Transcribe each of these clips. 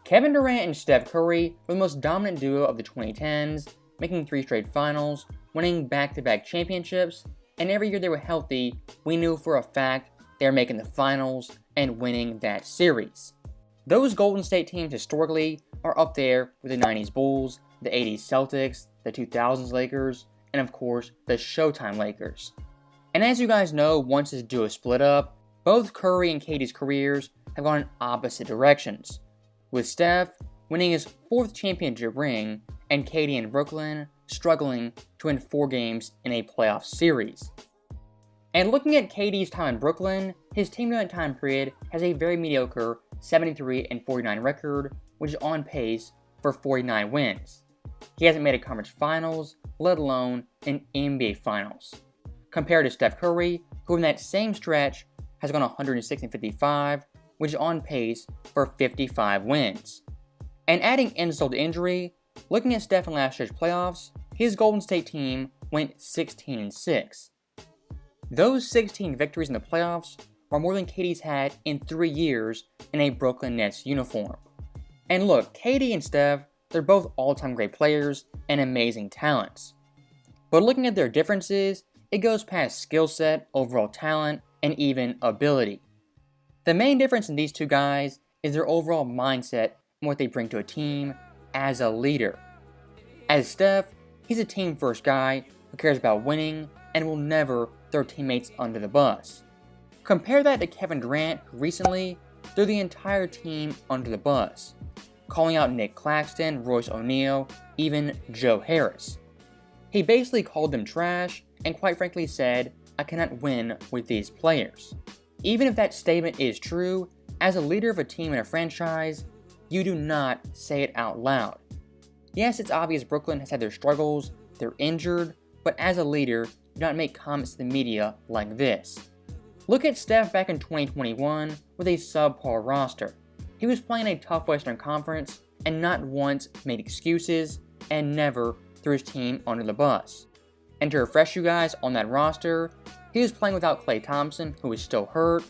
Kevin Durant and Steph Curry were the most dominant duo of the 2010s, making 3 straight finals, winning back-to-back championships, and every year they were healthy, we knew for a fact they were making the finals and winning that series. Those Golden State teams historically are up there with the 90s Bulls, the 80s Celtics, the 2000s Lakers, and of course the Showtime Lakers. And as you guys know, once this duo split up, both Curry and KD's careers have gone in opposite directions, with Steph winning his 4th championship ring and KD in Brooklyn struggling to win 4 games in a playoff series. And looking at KD's time in Brooklyn, his team during that time period has a very mediocre 73-49 record, which is on pace for 49 wins. He hasn't made a conference finals, let alone an NBA finals. Compared to Steph Curry, who in that same stretch has gone 160-55, which is on pace for 55 wins. And adding insult to injury, looking at Steph in last year's playoffs, his Golden State team went 16-6. Those 16 victories in the playoffs are more than KD's had in 3 years in a Brooklyn Nets uniform. And look, KD and Steph, they're both all-time great players and amazing talents. But looking at their differences, it goes past skill set, overall talent, and even ability. The main difference in these two guys is their overall mindset and what they bring to a team as a leader. As Steph, he's a team-first guy who cares about winning and will never throw teammates under the bus. Compare that to Kevin Durant, who recently threw the entire team under the bus, calling out Nick Claxton, Royce O'Neal, even Joe Harris. He basically called them trash and quite frankly said, "I cannot win with these players." Even if that statement is true, as a leader of a team and a franchise, you do not say it out loud. Yes, it's obvious Brooklyn has had their struggles, they're injured, but as a leader, do not make comments to the media like this. Look at Steph back in 2021 with a subpar roster. He was playing a tough Western Conference and not once made excuses and never threw his team under the bus. And to refresh you guys on that roster, he was playing without Klay Thompson, who was still hurt,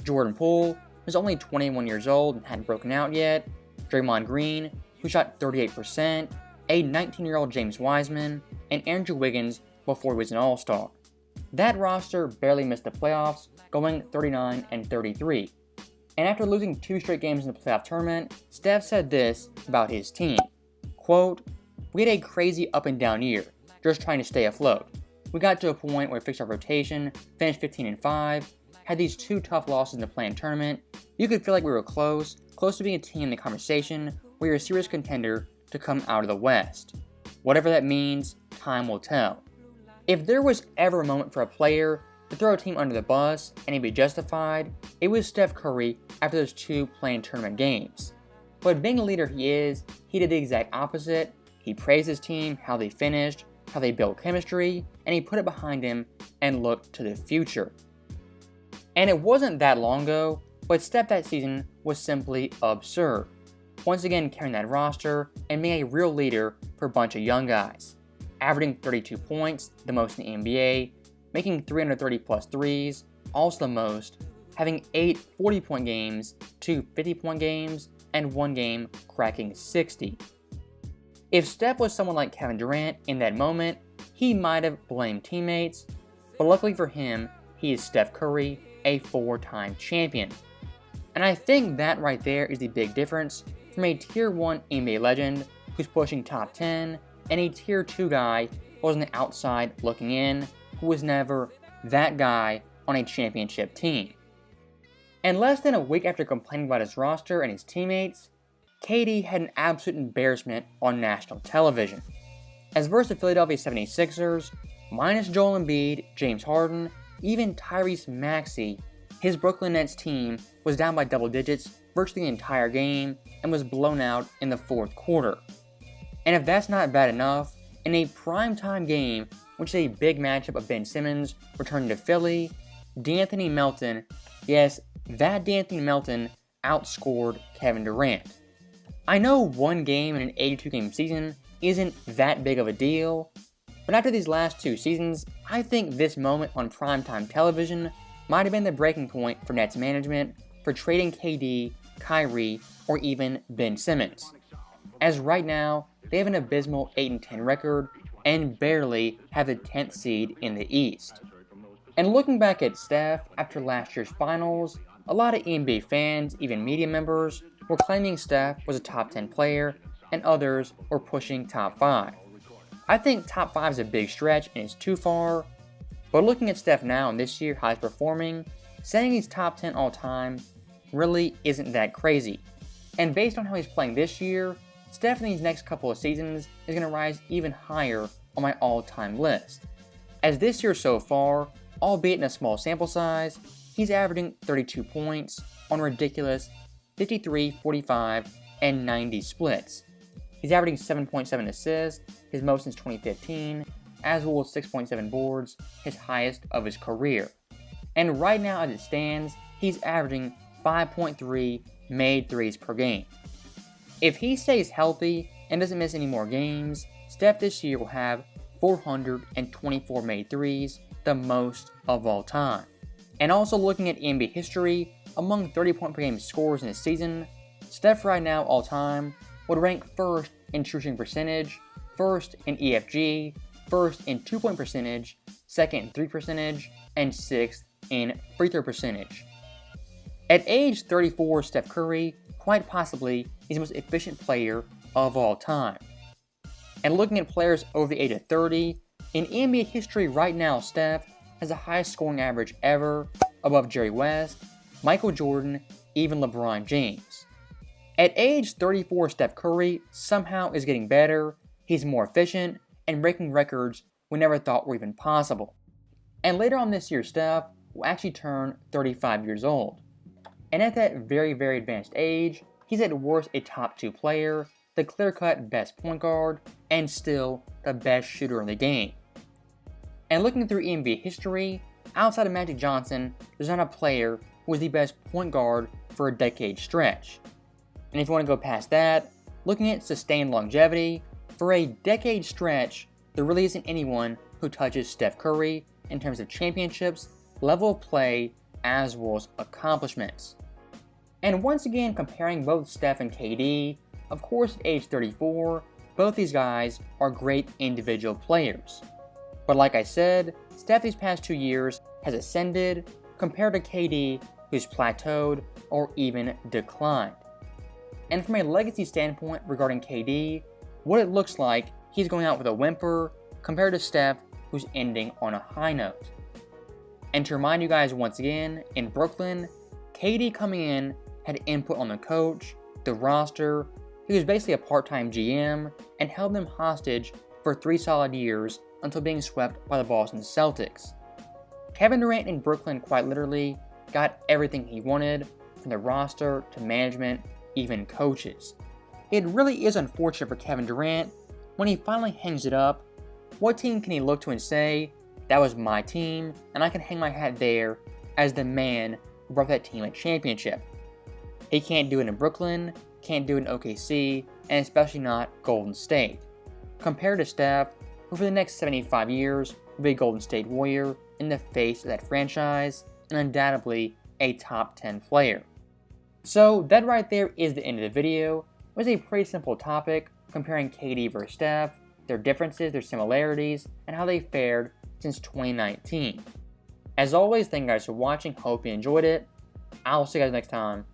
Jordan Poole, who's only 21 years old and hadn't broken out yet, Draymond Green, who shot 38%, a 19-year-old James Wiseman, and Andrew Wiggins before he was an All-Star. That roster barely missed the playoffs, going 39-33. And after losing 2 straight games in the playoff tournament, Steph said this about his team, quote, "We had a crazy up and down year, just trying to stay afloat. We got to a point where we fixed our rotation, finished 15-5, had these 2 tough losses in the play-in tournament. You could feel like we were close to being a team in the conversation where you're a serious contender to come out of the West. Whatever that means, time will tell." If there was ever a moment for a player to throw a team under the bus and he'd be justified, it was Steph Curry after those 2 play-in tournament games. But being a leader he did the exact opposite. He praised his team, how they finished, how they built chemistry, and he put it behind him and looked to the future. And it wasn't that long ago, but Steph that season was simply absurd. Once again carrying that roster and being a real leader for a bunch of young guys. Averaging 32 points, the most in the NBA, making 330 plus threes, also the most, having 8 40-point games, 2 50-point games, and 1 game cracking 60. If Steph was someone like Kevin Durant in that moment, he might have blamed teammates, but luckily for him, he is Steph Curry, a 4-time champion. And I think that right there is the big difference from a Tier 1 NBA legend who's pushing top 10 and a Tier 2 guy who was on the outside looking in, who was never that guy on a championship team. And less than a week after complaining about his roster and his teammates, KD had an absolute embarrassment on national television. As versus the Philadelphia 76ers, minus Joel Embiid, James Harden, even Tyrese Maxey, his Brooklyn Nets team was down by double digits virtually the entire game and was blown out in the 4th quarter. And if that's not bad enough, in a primetime game, which is a big matchup of Ben Simmons returning to Philly, D'Anthony Melton, yes, that D'Anthony Melton outscored Kevin Durant. I know 1 game in an 82-game season isn't that big of a deal, but after these last 2 seasons, I think this moment on primetime television might have been the breaking point for Nets management for trading KD Kyrie, or even Ben Simmons. As right now, they have an abysmal 8-10 record and barely have the 10th seed in the East. And looking back at Steph after last year's finals, a lot of NBA fans, even media members, were claiming Steph was a top 10 player and others were pushing top 5. I think top 5 is a big stretch and is too far, but looking at Steph now and this year how he's performing, saying he's top 10 all time really isn't that crazy. And based on how he's playing this year, Steph in these next couple of seasons is going to rise even higher on my all-time list. As this year so far, albeit in a small sample size, he's averaging 32 points on ridiculous 53, 45, and 90 splits. He's averaging 7.7 assists, his most since 2015, as well as 6.7 boards, his highest of his career. And right now as it stands, he's averaging 5.3 made threes per game. If he stays healthy and doesn't miss any more games, Steph this year will have 424 made threes, the most of all time. And also looking at NBA history, among 30-point per game scorers in a season, Steph right now all time would rank first in true shooting percentage, first in EFG, first in 2-point percentage, second in 3 percentage, and sixth in free throw percentage. At age 34, Steph Curry, quite possibly, is the most efficient player of all time. And looking at players over the age of 30, in NBA history right now, Steph has the highest scoring average ever, above Jerry West, Michael Jordan, even LeBron James. At age 34, Steph Curry somehow is getting better, he's more efficient, and breaking records we never thought were even possible. And later on this year, Steph will actually turn 35 years old. And at that very, very advanced age, he's at worst a top 2 player, the clear-cut best point guard, and still the best shooter in the game. And looking through NBA history, outside of Magic Johnson, there's not a player who was the best point guard for a decade stretch. And if you want to go past that, looking at sustained longevity, for a decade stretch, there really isn't anyone who touches Steph Curry in terms of championships, level of play, as well as accomplishments. And once again, comparing both Steph and KD, of course at age 34, both these guys are great individual players. But like I said, Steph these past 2 years has ascended compared to KD, who's plateaued or even declined. And from a legacy standpoint regarding KD, what it looks like, he's going out with a whimper compared to Steph, who's ending on a high note. And to remind you guys once again, in Brooklyn, KD coming in had input on the coach, the roster, he was basically a part-time GM, and held them hostage for 3 solid years until being swept by the Boston Celtics. Kevin Durant in Brooklyn quite literally got everything he wanted, from the roster to management, even coaches. It really is unfortunate for Kevin Durant. When he finally hangs it up, what team can he look to and say, that was my team, and I can hang my hat there as the man who brought that team a championship? He can't do it in Brooklyn, can't do it in OKC, and especially not Golden State. Compared to Steph, who for the next 75 years will be a Golden State Warrior in the face of that franchise, and undoubtedly a top 10 player. So that right there is the end of the video. It was a pretty simple topic comparing KD versus Steph, their differences, their similarities, and how they fared since 2019. As always, thank you guys for watching, hope you enjoyed it. I'll see you guys next time.